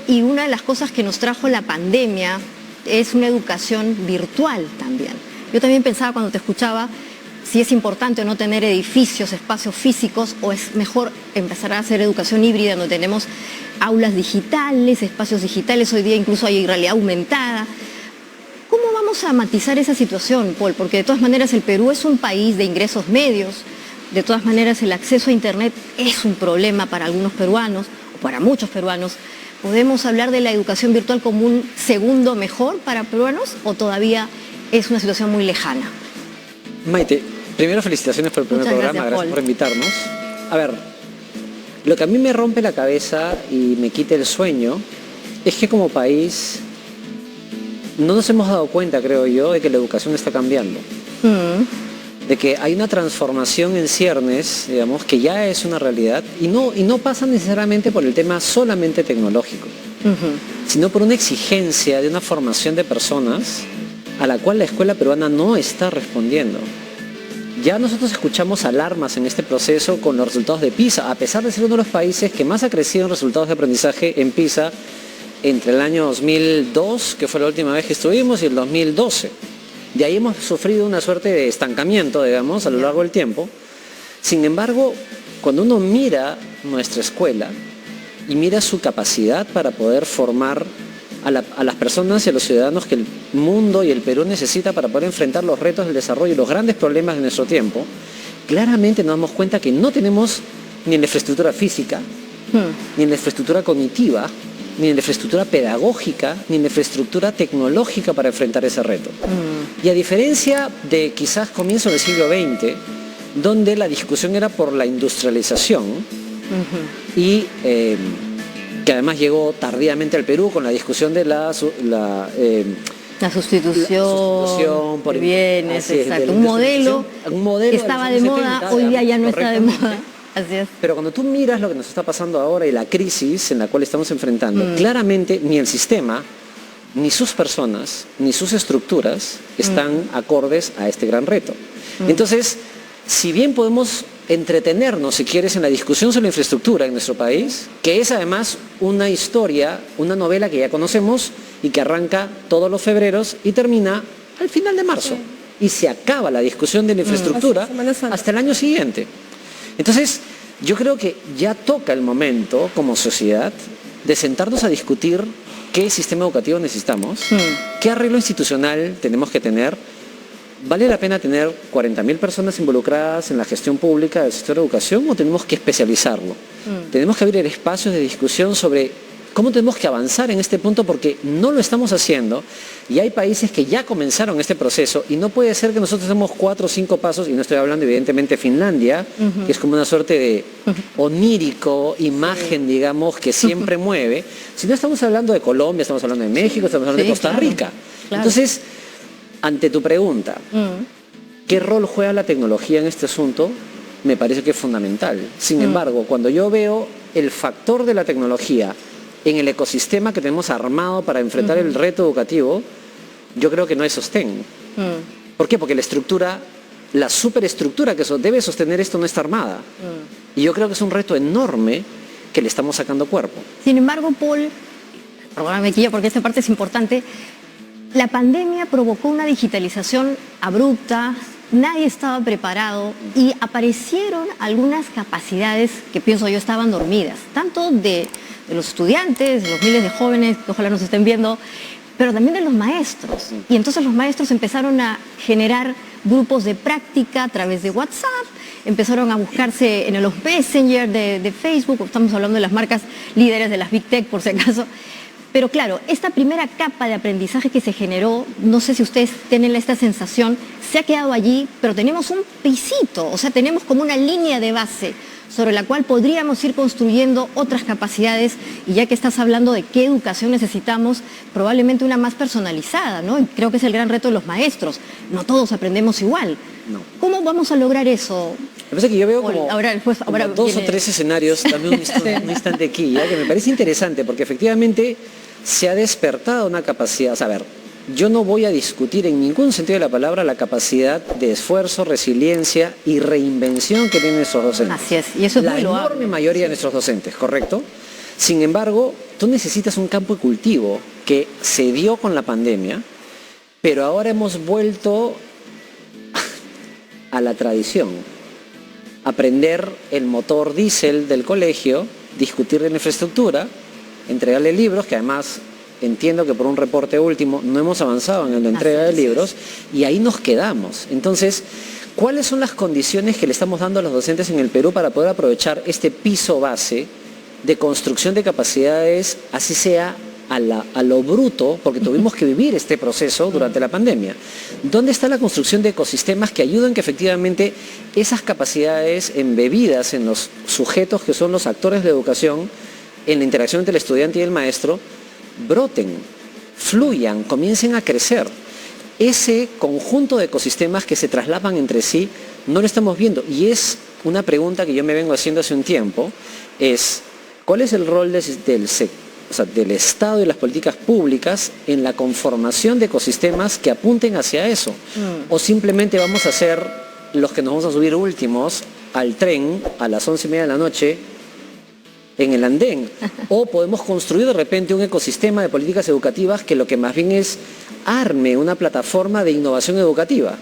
y una de las cosas que nos trajo la pandemia es una educación virtual también. Yo también pensaba cuando te escuchaba si es importante o no tener edificios, espacios físicos, o es mejor empezar a hacer educación híbrida donde tenemos aulas digitales, espacios digitales, hoy día incluso hay realidad aumentada. ¿Cómo vamos a matizar esa situación, Paul? Porque de todas maneras el Perú es un país de ingresos medios, de todas maneras el acceso a Internet es un problema para algunos peruanos, o para muchos peruanos. ¿Podemos hablar de la educación virtual como un segundo mejor para peruanos o todavía es una situación muy lejana? Maite, primero felicitaciones por el primer programa, gracias por invitarnos. A ver, lo que a mí me rompe la cabeza y me quita el sueño es que como país no nos hemos dado cuenta, creo yo, de que la educación está cambiando. De que hay una transformación en ciernes, digamos, que ya es una realidad y no pasa necesariamente por el tema solamente tecnológico, sino por una exigencia de una formación de personas a la cual la escuela peruana no está respondiendo. Ya nosotros escuchamos alarmas en este proceso con los resultados de PISA, a pesar de ser uno de los países que más ha crecido en resultados de aprendizaje en PISA entre el año 2002, que fue la última vez que estuvimos, y el 2012. De ahí hemos sufrido una suerte de estancamiento, digamos, a lo largo del tiempo. Sin embargo, cuando uno mira nuestra escuela y mira su capacidad para poder formar a las personas y a los ciudadanos que el mundo y el Perú necesita para poder enfrentar los retos del desarrollo y los grandes problemas de nuestro tiempo, claramente nos damos cuenta que no tenemos ni en la infraestructura física, ni en la infraestructura cognitiva, ni en la infraestructura pedagógica, ni en la infraestructura tecnológica para enfrentar ese reto. Y a diferencia de quizás comienzo del siglo XX, donde la discusión era por la industrialización, y que además llegó tardíamente al Perú con la discusión de la sustitución por bienes, exacto. Un modelo que estaba de moda, hoy día ya no está de moda. Así es. Pero cuando tú miras lo que nos está pasando ahora y la crisis en la cual estamos enfrentando, claramente ni el sistema, ni sus personas, ni sus estructuras están acordes a este gran reto. Entonces, si bien podemos entretenernos, si quieres, en la discusión sobre la infraestructura en nuestro país, que es además una historia, una novela que ya conocemos y que arranca todos los febreros y termina al final de marzo. Y se acaba la discusión de la infraestructura hasta el año siguiente. Entonces, yo creo que ya toca el momento, como sociedad, de sentarnos a discutir qué sistema educativo necesitamos, qué arreglo institucional tenemos que tener. ¿Vale la pena tener 40.000 personas involucradas en la gestión pública del sector de educación o tenemos que especializarlo? Tenemos que abrir espacios de discusión sobre cómo tenemos que avanzar en este punto porque no lo estamos haciendo y hay países que ya comenzaron este proceso y no puede ser que nosotros demos 4 o 5 pasos, y no estoy hablando evidentemente de Finlandia, que es como una suerte de onírico imagen, digamos, que siempre mueve, sino estamos hablando de Colombia, estamos hablando de México, estamos hablando de Costa Rica. Entonces, ante tu pregunta, ¿qué rol juega la tecnología en este asunto? Me parece que es fundamental. Sin embargo, cuando yo veo el factor de la tecnología en el ecosistema que tenemos armado para enfrentar el reto educativo, yo creo que no hay sostén. ¿Por qué? Porque la estructura, la superestructura que debe sostener esto no está armada. Y yo creo que es un reto enorme que le estamos sacando cuerpo. Sin embargo, Paul, perdóname aquí porque esta parte es importante, la pandemia provocó una digitalización abrupta, nadie estaba preparado y aparecieron algunas capacidades que pienso yo estaban dormidas, tanto de los estudiantes, de los miles de jóvenes que ojalá nos estén viendo, pero también de los maestros. Y entonces los maestros empezaron a generar grupos de práctica a través de WhatsApp, empezaron a buscarse en los Messenger de Facebook, estamos hablando de las marcas líderes de las Big Tech por si acaso. Pero claro, esta primera capa de aprendizaje que se generó, no sé si ustedes tienen esta sensación, se ha quedado allí, pero tenemos un pisito, o sea, tenemos como una línea de base sobre la cual podríamos ir construyendo otras capacidades, y ya que estás hablando de qué educación necesitamos, probablemente una más personalizada, ¿no? Y creo que es el gran reto de los maestros, no todos aprendemos igual. No. ¿Cómo vamos a lograr eso? Me parece que yo veo como, ahora como 2 o 3 escenarios, también un instante aquí, ¿ya? Que me parece interesante, porque efectivamente se ha despertado una capacidad, o sea, a ver, yo no voy a discutir en ningún sentido de la palabra la capacidad de esfuerzo, resiliencia y reinvención que tienen nuestros docentes. Así es, y eso es la enorme mayoría de nuestros docentes, ¿correcto? Sin embargo, tú necesitas un campo de cultivo que se dio con la pandemia, pero ahora hemos vuelto a la tradición. Aprender el motor diésel del colegio, discutir de la infraestructura, entregarle libros, que además entiendo que por un reporte último no hemos avanzado en la entrega de libros, y ahí nos quedamos. Entonces, ¿cuáles son las condiciones que le estamos dando a los docentes en el Perú para poder aprovechar este piso base de construcción de capacidades, así sea a lo bruto, porque tuvimos que vivir este proceso durante la pandemia? ¿Dónde está la construcción de ecosistemas que ayuden que efectivamente esas capacidades embebidas en los sujetos que son los actores de la educación, en la interacción entre el estudiante y el maestro, broten, fluyan, comiencen a crecer? Ese conjunto de ecosistemas que se traslapan entre sí no lo estamos viendo, y es una pregunta que yo me vengo haciendo hace un tiempo, es ¿cuál es el rol del Estado y las políticas públicas en la conformación de ecosistemas que apunten hacia eso? ¿O simplemente vamos a ser los que nos vamos a subir últimos al tren a las 11:30 de la noche en el andén? ¿O podemos construir de repente un ecosistema de políticas educativas que lo que más bien es arme una plataforma de innovación educativa?